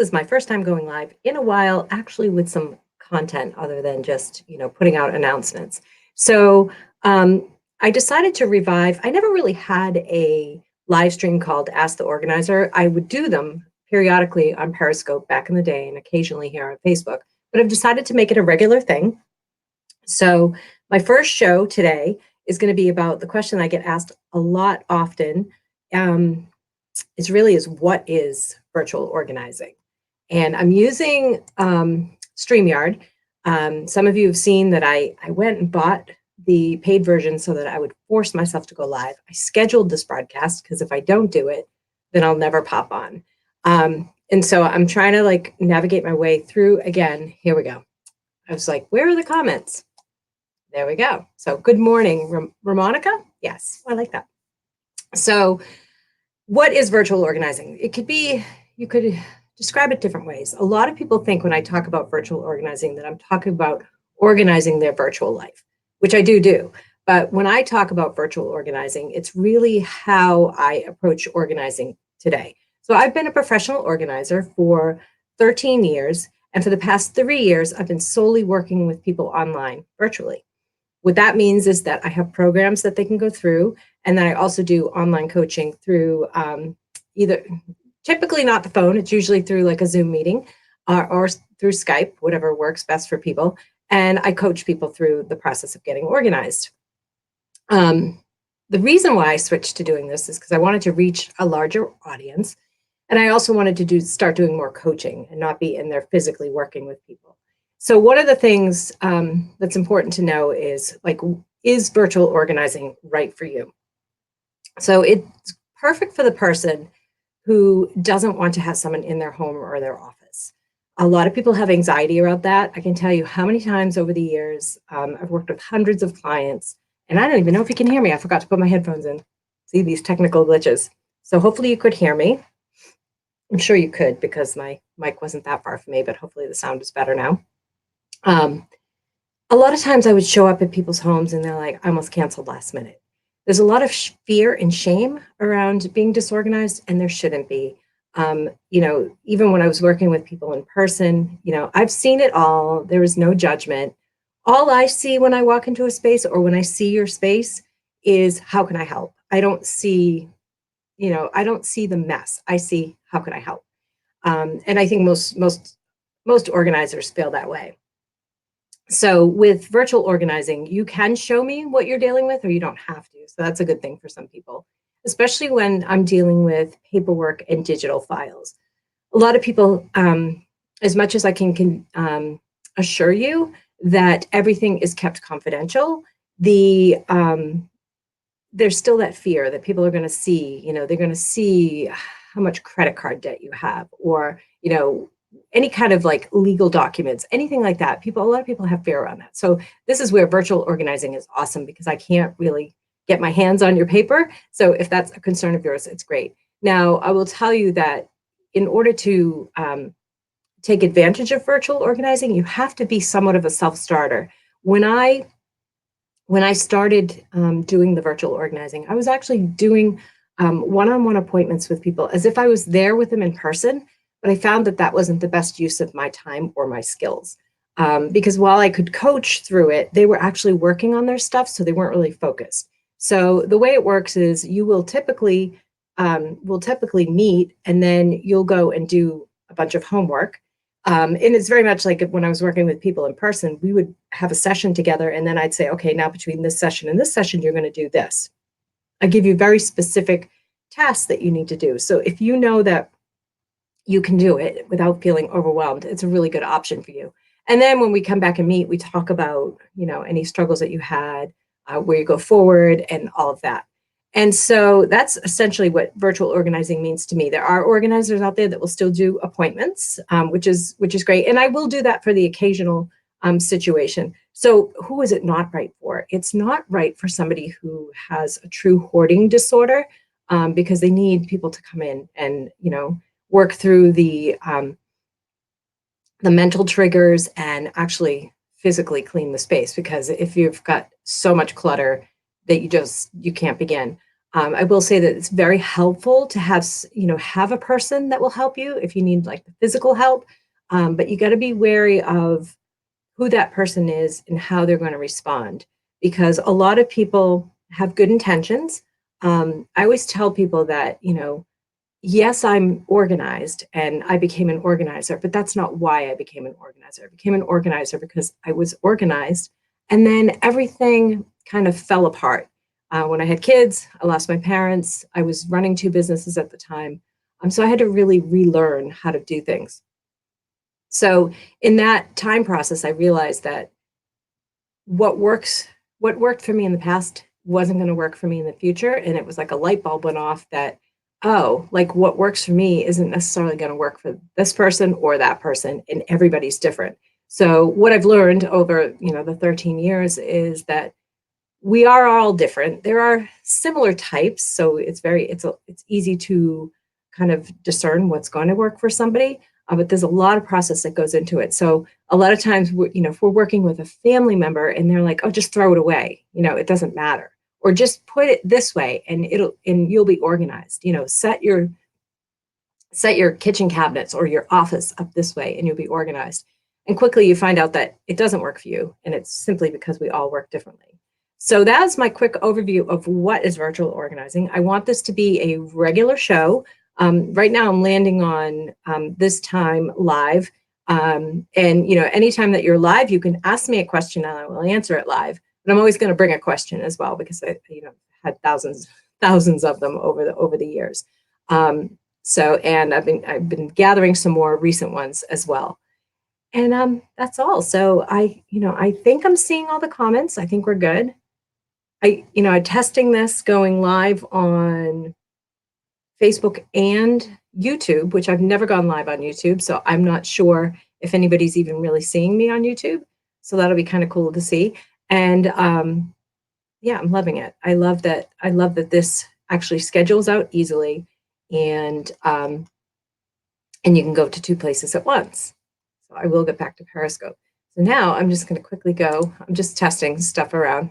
This is my first time going live in a while, actually with some content other than just, putting out announcements. So um, I decided to revive. I never really had a live stream called Ask the Organizer. I would do them periodically on Periscope back in the day and occasionally here on Facebook, but I've decided to make it a regular thing. So my first show today is going to be about the question I get asked a lot often. Um, is what is virtual organizing? And I'm using StreamYard. Some of you have seen that I went and bought the paid version so that I would force myself to go live. I scheduled this broadcast because if I don't do it, then I'll never pop on. And so I'm trying to navigate my way through again. Here we go. I was like, where are the comments? There we go. So good morning, Ramonica. Yes, I like that. So what is virtual organizing? You could describe it different ways. A lot of people think when I talk about virtual organizing that I'm talking about organizing their virtual life, which I do. But when I talk about virtual organizing, it's really how I approach organizing today. So I've been a professional organizer for 13 years. And for the past 3 years, I've been solely working with people online virtually. What that means is that I have programs that they can go through, and then I also do online coaching through either typically not the phone, it's usually through like a Zoom meeting or through Skype, whatever works best for people. And I coach people through the process of getting organized. The reason why I switched to doing this is because I wanted to reach a larger audience. And I also wanted to start doing more coaching and not be in there physically working with people. So one of the things that's important to know is virtual organizing right for you? So it's perfect for the person who doesn't want to have someone in their home or their office. A lot of people have anxiety around that. I can tell you how many times over the years I've worked with hundreds of clients, and I don't even know if you can hear me. I forgot to put my headphones in. See these technical glitches. So hopefully you could hear me. I'm sure you could because my mic wasn't that far from me, but hopefully the sound is better now. A lot of times I would show up at people's homes and they're like, I almost canceled last minute. There's a lot of fear and shame around being disorganized, and there shouldn't be. Even when I was working with people in person, I've seen it all. There is no judgment. All I see when I walk into a space or when I see your space is how can I help? I don't see the mess. I see how can I help? And I think most organizers feel that way. So with virtual organizing, you can show me what you're dealing with, or you don't have to. So that's a good thing for some people, especially when I'm dealing with paperwork and digital files. A lot of people, as much as I can assure you that everything is kept confidential, there's still that fear that people are going to see, they're going to see how much credit card debt you have, or, any kind of like legal documents, anything like that. A lot of people have fear around that. So this is where virtual organizing is awesome because I can't really get my hands on your paper. So if that's a concern of yours, it's great. Now, I will tell you that in order to take advantage of virtual organizing, you have to be somewhat of a self-starter. When I started doing the virtual organizing, I was actually doing one-on-one appointments with people as if I was there with them in person, but I found that that wasn't the best use of my time or my skills. Because while I could coach through it, they were actually working on their stuff, so they weren't really focused. So the way it works is you will typically meet, and then you'll go and do a bunch of homework. And it's very much like when I was working with people in person, we would have a session together, and then I'd say, okay, now between this session and this session, you're going to do this. I give you very specific tasks that you need to do. So if you know that you can do it without feeling overwhelmed, it's a really good option for you. And then when we come back and meet, we talk about, any struggles that you had, where you go forward, and all of that. And so that's essentially what virtual organizing means to me. There are organizers out there that will still do appointments, which is great. And I will do that for the occasional situation. So who is it not right for? It's not right for somebody who has a true hoarding disorder, because they need people to come in and, work through the mental triggers and actually physically clean the space. Because if you've got so much clutter that you can't begin. I will say that it's very helpful to have, have a person that will help you if you need like the physical help. But you got to be wary of who that person is and how they're going to respond, because a lot of people have good intentions. I always tell people that, yes, I'm organized and I became an organizer, but that's not why I became an organizer. I became an organizer because I was organized and then everything kind of fell apart. When I had kids, I lost my parents. I was running two businesses at the time. So I had to really relearn how to do things. So in that time process, I realized that what works, what worked for me in the past wasn't going to work for me in the future. And it was like a light bulb went off that, oh, like what works for me isn't necessarily going to work for this person or that person, and everybody's different. So what I've learned over, the 13 years is that we are all different. There are similar types, so it's easy to kind of discern what's going to work for somebody. But there's a lot of process that goes into it. So a lot of times, if we're working with a family member and they're like, "Oh, just throw it away," it doesn't matter, or just put it this way and you'll be organized. Set your kitchen cabinets or your office up this way and you'll be organized. And quickly you find out that it doesn't work for you. And it's simply because we all work differently. So that's my quick overview of what is virtual organizing. I want this to be a regular show. Right now I'm landing on this time live. And anytime that you're live, you can ask me a question and I will answer it live. But I'm always going to bring a question as well because I, had thousands of them over the years. So, and I've been gathering some more recent ones as well. And that's all. So I think I'm seeing all the comments. I think we're good. I'm testing this going live on Facebook and YouTube, which I've never gone live on YouTube. So I'm not sure if anybody's even really seeing me on YouTube. So that'll be kind of cool to see. And yeah, I'm loving it. I love that this actually schedules out easily, and you can go to two places at once. So I will get back to Periscope. So now I'm just going to quickly go. I'm just testing stuff around.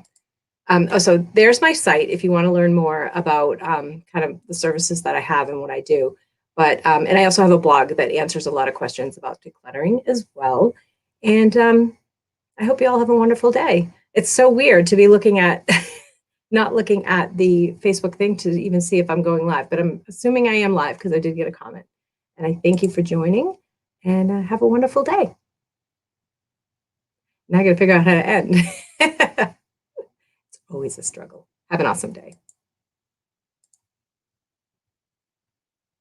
So there's my site if you want to learn more about kind of the services that I have and what I do. But and I also have a blog that answers a lot of questions about decluttering as well. And I hope you all have a wonderful day. It's so weird to be looking at, not looking at the Facebook thing to even see if I'm going live, but I'm assuming I am live because I did get a comment. And I thank you for joining, and have a wonderful day. Now I got to figure out how to end. It's always a struggle. Have an awesome day.